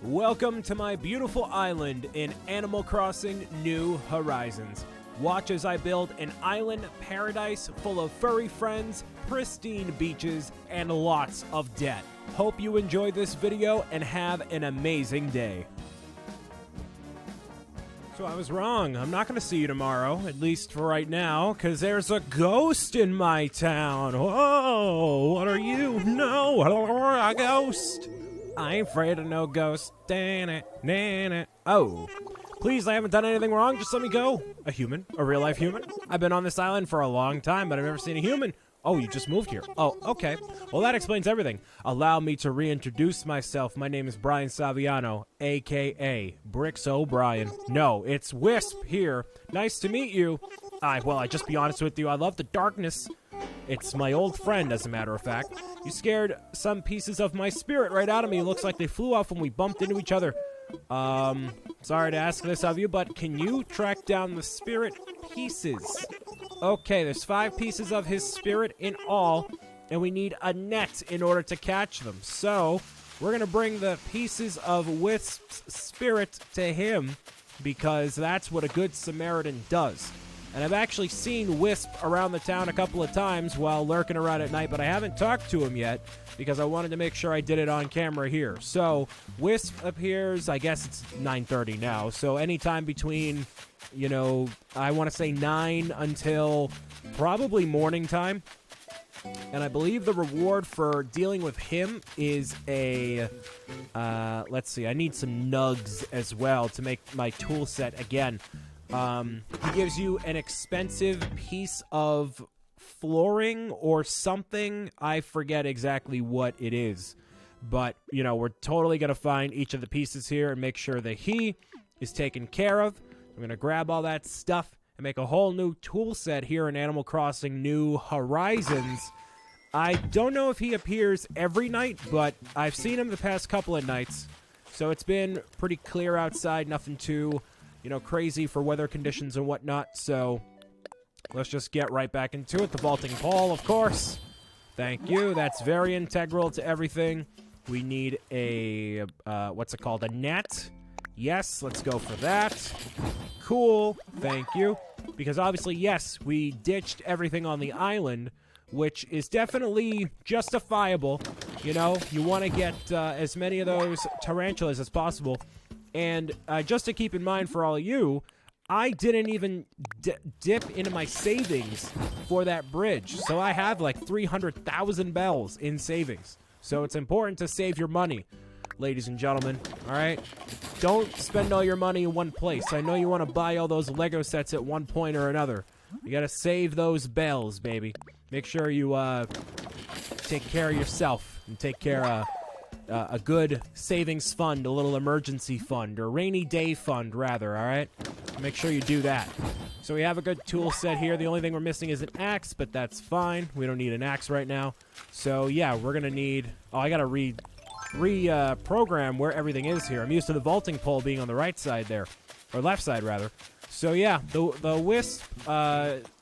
Welcome to my beautiful island in Animal Crossing New Horizons. Watch as I build an island paradise full of furry friends, pristine beaches, and lots of debt. Hope you enjoy this video and have an amazing day. So I was wrong. I'm not going to see you tomorrow, at least for right now, because there's a ghost in my town. Whoa, what are you? No, a ghost. I ain't afraid of no ghost. Oh, please, I haven't done anything wrong. Just let me go. A human? A real-life human? I've been on this island for a long time, but I've never seen a human. Oh, you just moved here. Oh, okay. Well, that explains everything. Allow me to reintroduce myself. My name is Brian Saviano, a.k.a. BricksOBrian. No, it's Wisp here. Nice to meet you. Well, I just be honest with you. I love the darkness. It's my old friend, as a matter of fact. You scared some pieces of my spirit right out of me. It looks like they flew off when we bumped into each other. Sorry to ask this of you, but can you track down the spirit pieces? Okay, there's 5 pieces of his spirit in all, and we need a net in order to catch them. So, we're going to bring the pieces of Wisp's spirit to him, because that's what a good Samaritan does. And I've actually seen Wisp around the town a couple of times while lurking around at night, but I haven't talked to him yet because I wanted to make sure I did it on camera here. So, Wisp appears, I guess it's 9:30 now, so anytime between, you know, I want to say 9 until probably morning time. And I believe the reward for dealing with him is a, let's see, I need some nugs as well to make my tool set again. He gives you an expensive piece of flooring or something. I forget exactly what it is. But, you know, we're totally going to find each of the pieces here and make sure that he is taken care of. I'm going to grab all that stuff and make a whole new tool set here in Animal Crossing New Horizons. I don't know if he appears every night, but I've seen him the past couple of nights. So it's been pretty clear outside, nothing too, you know, crazy for weather conditions and whatnot. So let's just get right back into it. The vaulting pole, of course. Thank you. That's very integral to everything. We need a, what's it called? A net. Yes, let's go for that. Cool. Thank you. Because obviously, yes, we ditched everything on the island, which is definitely justifiable. You know, you want to get as many of those tarantulas as possible. And just to keep in mind for all of you, I didn't even dip into my savings for that bridge. So I have like 300,000 bells in savings. So it's important to save your money, ladies and gentlemen, all right? Don't spend all your money in one place. I know you want to buy all those Lego sets at one point or another. You got to save those bells, baby. Make sure you take care of yourself and take care of a good savings fund, a little emergency fund, or rainy day fund, rather, all right? Make sure you do that. So we have a good tool set here. The only thing we're missing is an axe, but that's fine. We don't need an axe right now. So, yeah, we're going to need... Oh, I got to reprogram where everything is here. I'm used to the vaulting pole being on the right side there, or left side, rather. So, yeah, the Wisp,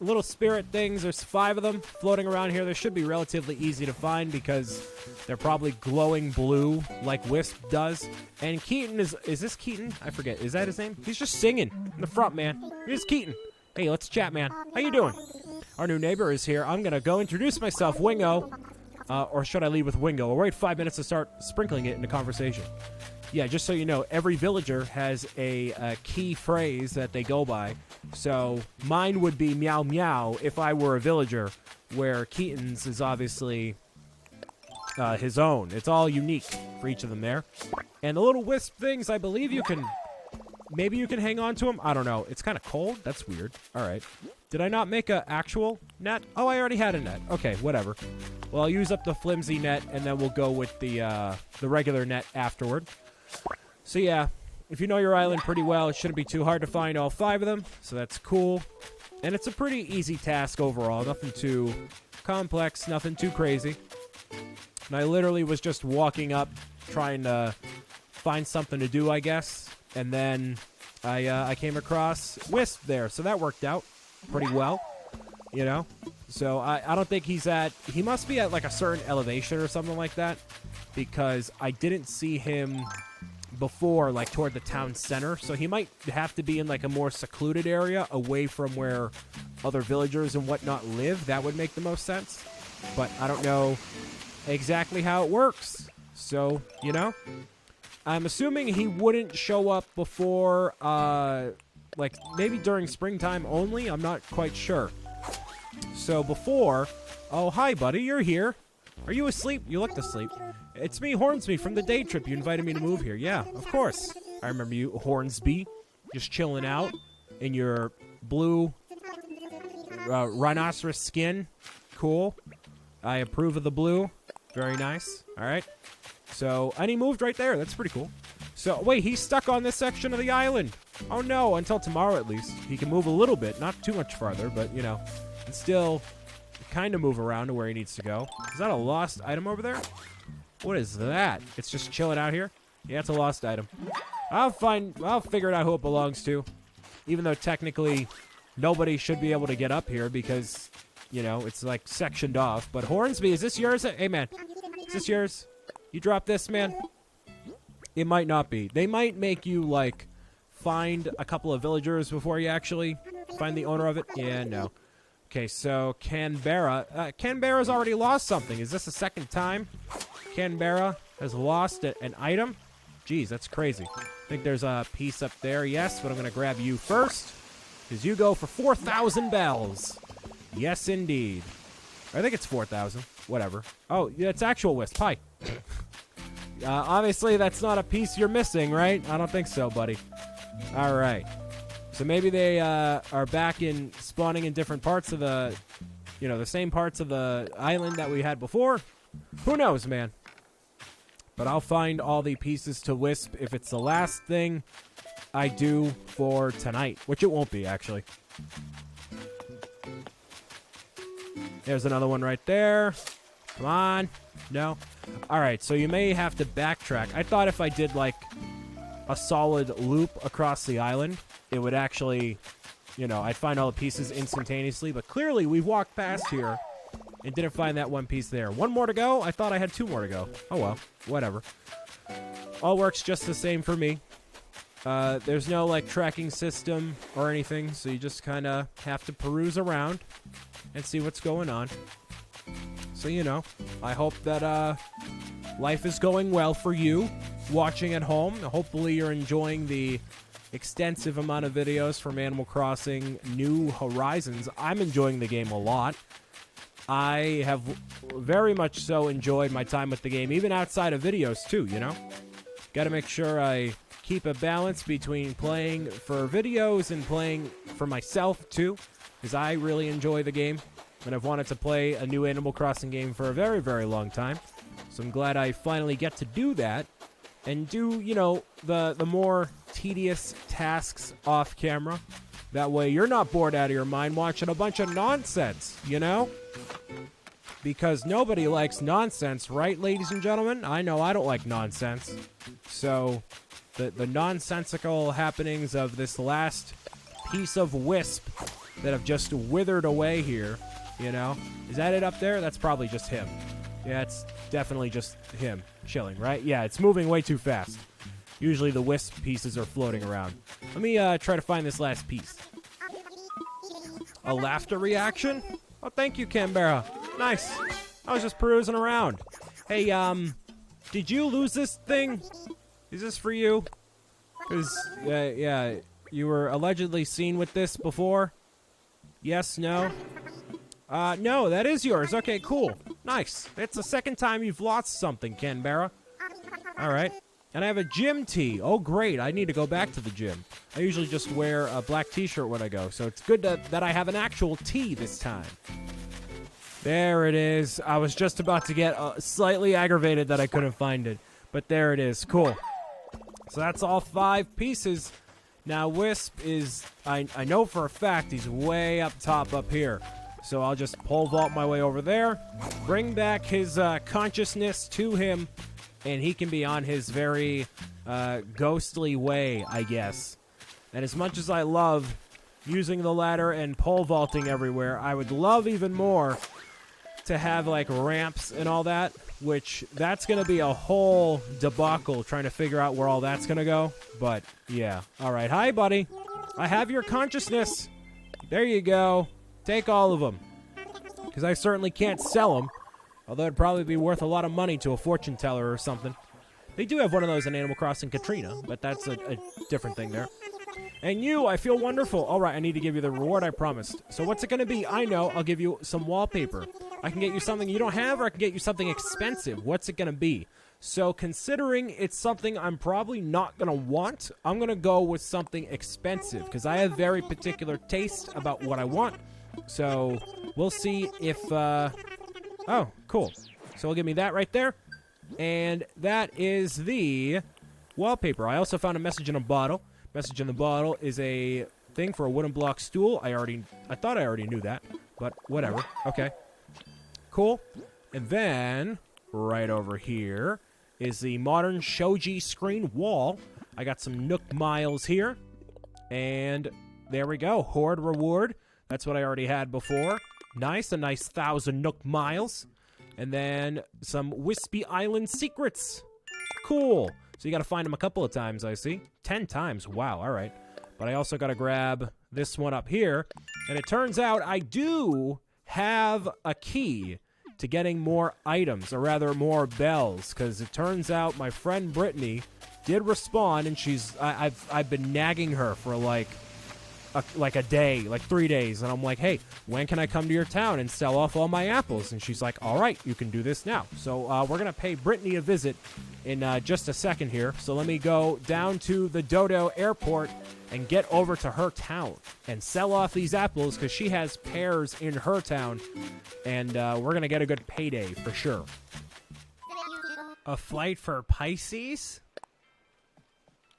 little spirit things, there's 5 of them floating around here. They should be relatively easy to find because they're probably glowing blue like Wisp does. And Keaton is this Keaton? I forget. Is that his name? He's just singing in the front, man. Here's Keaton. Hey, let's chat, man. How you doing? Our new neighbor is here. I'm going to go introduce myself, Wingo. Or should I lead with Wingo? We'll wait 5 minutes to start sprinkling it into conversation. Yeah, just so you know, every villager has a key phrase that they go by. So mine would be meow meow if I were a villager, where Keaton's is obviously his own. It's all unique for each of them there. And the little Wisp things, I believe you can... Maybe you can hang on to them? I don't know. It's kind of cold. That's weird. All right. Did I not make an actual net? Oh, I already had a net. Okay, whatever. Well, I'll use up the flimsy net, and then we'll go with the regular net afterward. So, yeah, if you know your island pretty well, it shouldn't be too hard to find all 5 of them. So that's cool. And it's a pretty easy task overall. Nothing too complex, nothing too crazy. And I literally was just walking up, trying to find something to do, I guess. And then I came across Wisp there, so that worked out pretty well, you know? So I don't think he's at... He must be at, like, a certain elevation or something like that, because I didn't see him before, like, toward the town center. So he might have to be in, like, a more secluded area away from where other villagers and whatnot live. That would make the most sense. But I don't know exactly how it works. So, you know, I'm assuming he wouldn't show up before, like, maybe during springtime only. I'm not quite sure. So before... Oh, hi, buddy. You're here. Are you asleep? You looked asleep. It's me, Hornsby, from the day trip. You invited me to move here. Yeah, of course. I remember you, Hornsby, just chilling out in your blue rhinoceros skin. Cool. I approve of the blue. Very nice. All right. So, and he moved right there. That's pretty cool. So, wait, he's stuck on this section of the island. Oh, no, until tomorrow at least. He can move a little bit. Not too much farther, but, you know, and still kind of move around to where he needs to go. Is that a lost item over there? What is that? It's just chilling out here? Yeah, it's a lost item. I'll figure it out who it belongs to. Even though technically nobody should be able to get up here because, you know, it's like sectioned off. But Hornsby, is this yours? Hey, man. Is this yours? You dropped this, man? It might not be. They might make you, like, find a couple of villagers before you actually find the owner of it. Yeah, no. Okay, so Canberra. Canberra's already lost something. Is this the second time Canberra has lost an item? Jeez, that's crazy. I think there's a piece up there, yes, but I'm going to grab you first because you go for 4,000 bells. Yes, indeed. I think it's 4,000. Whatever. Oh, yeah, it's actual Wisp. Hi. Obviously, that's not a piece you're missing, right? I don't think so, buddy. All right. So maybe they are back in spawning in different parts of the, you know, the same parts of the island that we had before. Who knows, man? But I'll find all the pieces to Wisp if it's the last thing I do for tonight, which it won't be, actually. There's another one right there. Come on. No. All right, so you may have to backtrack. I thought if I did, like, a solid loop across the island, it would actually, you know, I'd find all the pieces instantaneously. But clearly, we've walked past here and didn't find that one piece there. One more to go? I thought I had 2 more to go. Oh, well. Whatever. All works just the same for me. There's no, like, tracking system or anything, so you just kind of have to peruse around and see what's going on. So, you know, I hope that life is going well for you watching at home. Hopefully you're enjoying the extensive amount of videos from Animal Crossing New Horizons. I'm enjoying the game a lot. I have very much so enjoyed my time with the game, even outside of videos too, you know? Got to make sure I keep a balance between playing for videos and playing for myself too, because I really enjoy the game, and I've wanted to play a new Animal Crossing game for a very, very long time. So I'm glad I finally get to do that and do, you know, the more tedious tasks off camera. That way you're not bored out of your mind watching a bunch of nonsense, you know? Because nobody likes nonsense, right, ladies and gentlemen? I know I don't like nonsense. So the nonsensical happenings of this last piece of Wisp that have just withered away here, you know? Is that it up there? That's probably just him. Yeah, it's definitely just him chilling, right? Yeah, it's moving way too fast. Usually the Wisp pieces are floating around. Let me try to find this last piece. A laughter reaction? Oh, thank you, Canberra. Nice. I was just perusing around. Hey, did you lose this thing? Is this for you? Because, yeah, you were allegedly seen with this before? Yes, no? No, that is yours. Okay, cool. Nice. It's the second time you've lost something, Canberra. All right. And I have a gym tee. Oh, great. I need to go back to the gym. I usually just wear a black t-shirt when I go, so it's good that I have an actual tee this time. There it is. I was just about to get slightly aggravated that I couldn't find it, but there it is. Cool. So that's all 5 pieces. Now, Wisp is, I know for a fact he's way up top up here. So I'll just pole vault my way over there, bring back his consciousness to him, and he can be on his very ghostly way, I guess. And as much as I love using the ladder and pole vaulting everywhere, I would love even more to have like ramps and all that, which that's going to be a whole debacle trying to figure out where all that's going to go. But yeah. All right. Hi, buddy. I have your consciousness. There you go. Take all of them. Because I certainly can't sell them. Although it'd probably be worth a lot of money to a fortune teller or something. They do have one of those in Animal Crossing Katrina, but that's a different thing there. And you, I feel wonderful. All right, I need to give you the reward I promised. So what's it going to be? I know. I'll give you some wallpaper. I can get you something you don't have, or I can get you something expensive. What's it going to be? So considering it's something I'm probably not going to want, I'm going to go with something expensive, because I have very particular taste about what I want. So we'll see if... Oh, cool. So it'll give me that right there. And that is the wallpaper. I also found a message in a bottle. Message in the bottle is a thing for a wooden block stool. I thought I already knew that, but whatever. Okay. Cool. And then right over here is the modern shoji screen wall. I got some Nook miles here. And there we go. Horde reward. That's what I already had before. Nice. A nice 1,000 Nook miles. And then some Wispy Island secrets. Cool. So you got to find them a couple of times, I see. 10 times. Wow, all right. But I also got to grab this one up here. And it turns out I do have a key to getting more items, or rather more bells, because it turns out my friend Brittany did respond, and I've been nagging her for like a day, like 3 days, and I'm like, hey, when can I come to your town and sell off all my apples? And she's like, all right, you can do this now. So we're gonna pay Brittany a visit in just a second here. So let me go down to the Dodo Airport and get over to her town and sell off these apples, because she has pears in her town, and we're gonna get a good payday for sure. A flight for Pisces?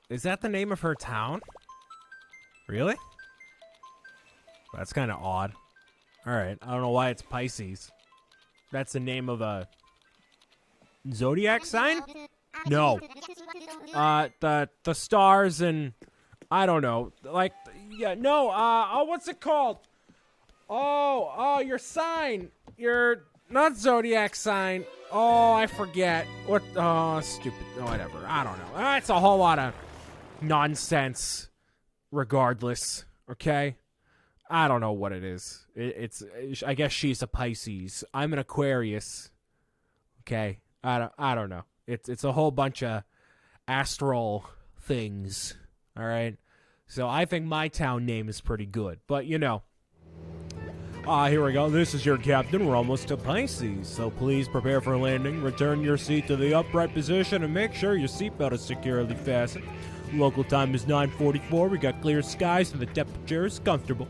Is that the name of her town? Really? That's kind of odd. All right, I don't know why it's Pisces. That's the name of a zodiac sign? No. The stars and I don't know. Like, yeah, no. Oh, what's it called? Oh, your sign. Your not zodiac sign. Oh, I forget. What? Oh, stupid. Whatever. I don't know. It's a whole lot of nonsense. Regardless, okay. I don't know what it is. I guess she's a Pisces. I'm an Aquarius. Okay. I don't know. It's a whole bunch of astral things. All right. So I think my town name is pretty good, but you know. Here we go. This is your captain. We're almost to Pisces, so please prepare for landing. Return your seat to the upright position and make sure your seatbelt is securely fastened. Local time is 9:44. We got clear skies and the temperature is comfortable.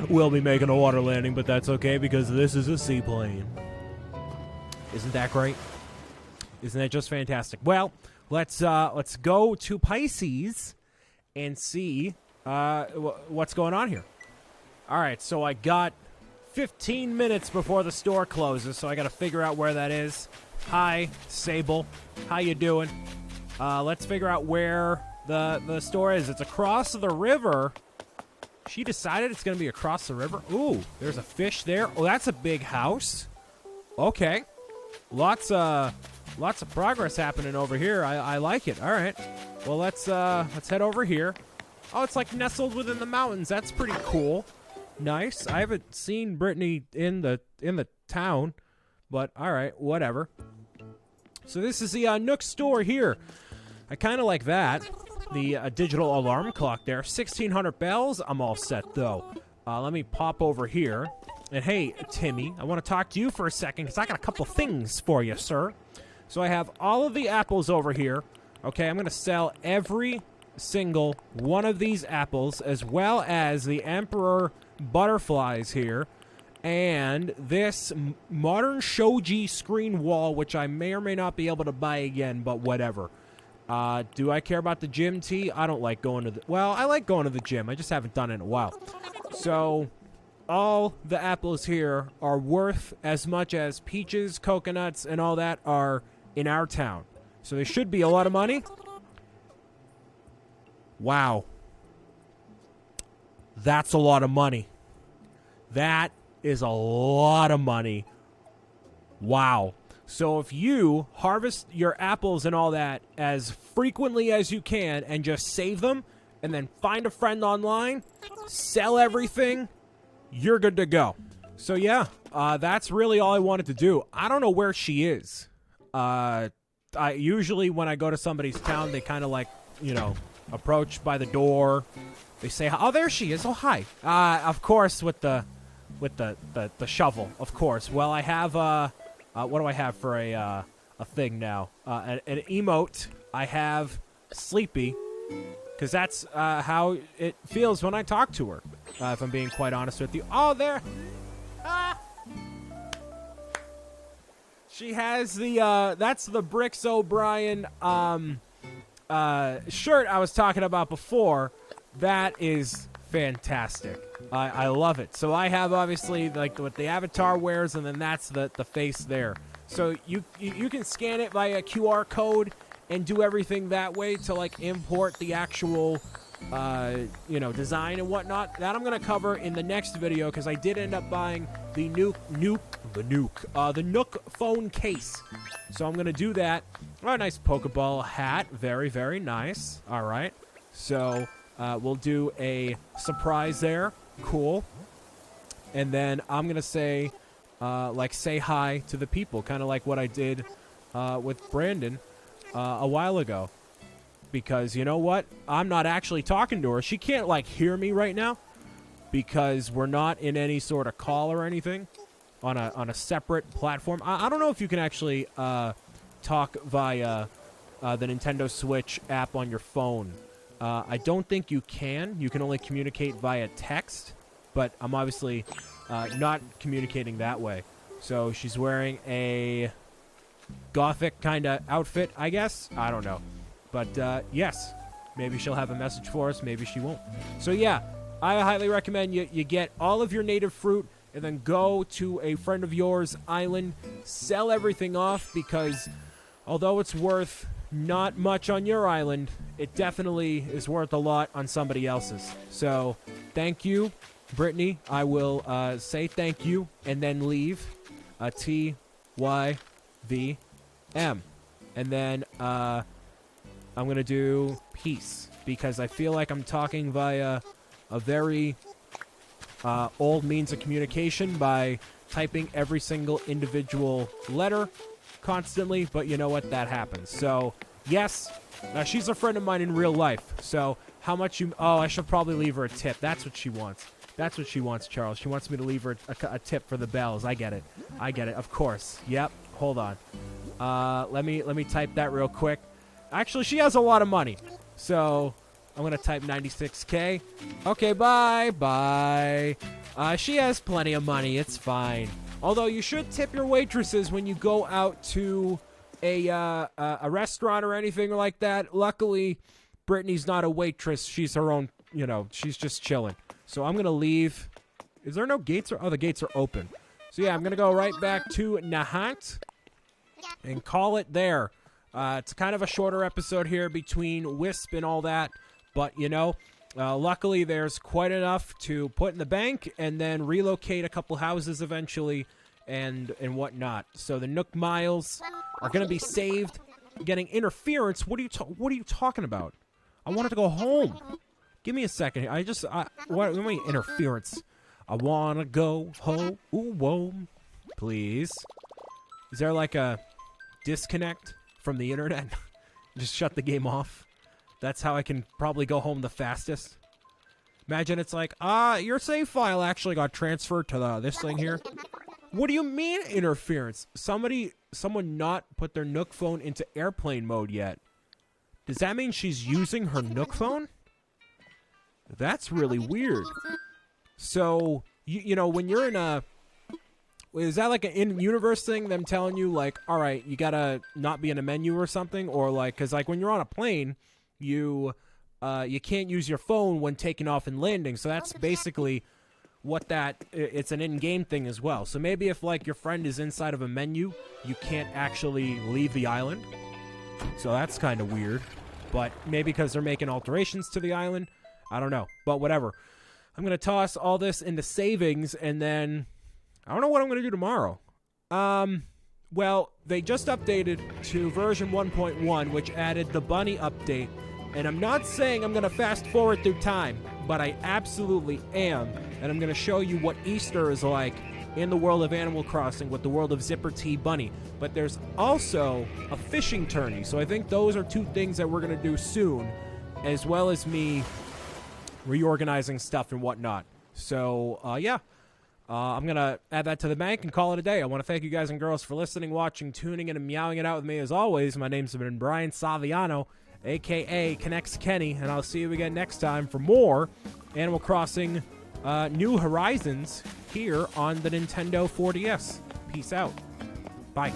We'll be making a water landing, but that's okay because this is a seaplane. Isn't that great? Isn't that just fantastic? Well, let's go to Pisces and see what's going on here. All right, so I got 15 minutes before the store closes, so I got to figure out where that is. Hi, Sable. How you doing? Let's figure out where the store is. It's across the river. She decided it's going to be across the river. Ooh, there's a fish there. Oh, that's a big house. Okay. Lots of progress happening over here. I like it. All right. Well, let's head over here. Oh, it's like nestled within the mountains. That's pretty cool. Nice. I haven't seen Brittany in the town, but all right, whatever. So this is the Nook store here. I kind of like that. The digital alarm clock there. 1,600 bells. I'm all set, though. Let me pop over here. And hey, Timmy, I want to talk to you for a second because I got a couple things for you, sir. So I have all of the apples over here. Okay, I'm going to sell every single one of these apples, as well as the Emperor butterflies here. And this modern shoji screen wall, which I may or may not be able to buy again, but whatever. Do I care about the gym tea? I don't like going to the... Well, I like going to the gym. I just haven't done it in a while. So, all the apples here are worth as much as peaches, coconuts, and all that are in our town. So they should be a lot of money. Wow. That's a lot of money. That is a lot of money. Wow. So if you harvest your apples and all that as frequently as you can and just save them and then find a friend online, sell everything, you're good to go. So yeah, that's really all I wanted to do. I don't know where she is. I usually when I go to somebody's town, they kind of like, approach by the door. They say, "Oh, there she is. Oh, hi." Of course, with the shovel. Of course. Well, I have what do I have for a thing now? An emote. I have Sleepy, because that's how it feels when I talk to her. If I'm being quite honest with you. Oh, there. She has the that's the BricksOBrian shirt I was talking about before. That is fantastic. I love it. So I have obviously like what the avatar wears, and then that's the face there. So you can scan it via QR code and do everything that way to like import the actual design and whatnot. That I'm gonna cover in the next video, because I did end up buying the the Nook phone case. So I'm gonna do that. Oh, a nice Pokeball hat. Very, very nice. All right. So we'll do a surprise there. Cool. And then I'm gonna say hi to the people, kind of like what I did with Brandon a while ago. Because you know what? I'm not actually talking to her. She can't like hear me right now because we're not in any sort of call or anything on a separate platform. I don't know if you can actually talk via the Nintendo Switch app on your phone. I don't think you can. You can only communicate via text, but I'm obviously not communicating that way. So she's wearing a gothic kind of outfit, I guess. I don't know. But yes, maybe she'll have a message for us. Maybe she won't. So yeah, I highly recommend you get all of your native fruit and then go to a friend of yours' island, sell everything off, because although it's worth not much on your island, it definitely is worth a lot on somebody else's. So thank you, Brittany. I will say thank you and then leave. TYVM. And then I'm going to do peace, because I feel like I'm talking via a very old means of communication by typing every single individual letter constantly, but you know what? That happens. So, yes, she's a friend of mine in real life. So, how much you... Oh, I should probably leave her a tip. That's what she wants. That's what she wants, Charles. She wants me to leave her a tip for the bells. I get it. I get it. Of course. Yep. Hold on. Let me type that real quick. Actually, she has a lot of money. So, I'm going to type 96K. Okay, bye. Bye. She has plenty of money. It's fine. Although, you should tip your waitresses when you go out to a restaurant or anything like that. Luckily, Brittany's not a waitress. She's her own, she's just chilling. So, I'm going to leave. Is there no gates? Oh, the gates are open. So, yeah, I'm going to go right back to Nahant and call it there. It's kind of a shorter episode here between Wisp and all that, but, luckily there's quite enough to put in the bank and then relocate a couple houses eventually and whatnot. So the Nook Miles are going to be saved. Getting interference? What are you talking about? I wanted to go home. Give me a second. What do you mean interference? I want to go home. Ooh, whoa. Please. Is there like a disconnect from the internet? Just shut the game off. That's how I can probably go home the fastest. Imagine it's like, your save file actually got transferred to this thing here. What do you mean interference? Someone not put their Nook phone into airplane mode yet. Does that mean she's using her Nook phone? That's really weird. So, when you're in a... Is that like an in-universe thing, them telling you, like, all right, you gotta not be in a menu or something? Or, like, because, like, when you're on a plane, you can't use your phone when taking off and landing. So that's basically what it's an in-game thing as well. So maybe if, like, your friend is inside of a menu, you can't actually leave the island. So that's kind of weird. But maybe because they're making alterations to the island. I don't know. But whatever. I'm going to toss all this into savings and then... I don't know what I'm going to do tomorrow. Well, they just updated to version 1.1, which added the bunny update. And I'm not saying I'm going to fast forward through time, but I absolutely am. And I'm going to show you what Easter is like in the world of Animal Crossing with the world of Zipper T Bunny. But there's also a fishing tourney. So I think those are two things that we're going to do soon, as well as me reorganizing stuff and whatnot. So, yeah. I'm going to add that to the bank and call it a day. I want to thank you guys and girls for listening, watching, tuning in, and meowing it out with me as always. My name's been Brian Saviano, a.k.a. Connects Kenny, and I'll see you again next time for more Animal Crossing New Horizons here on the Nintendo 4DS. Peace out. Bye.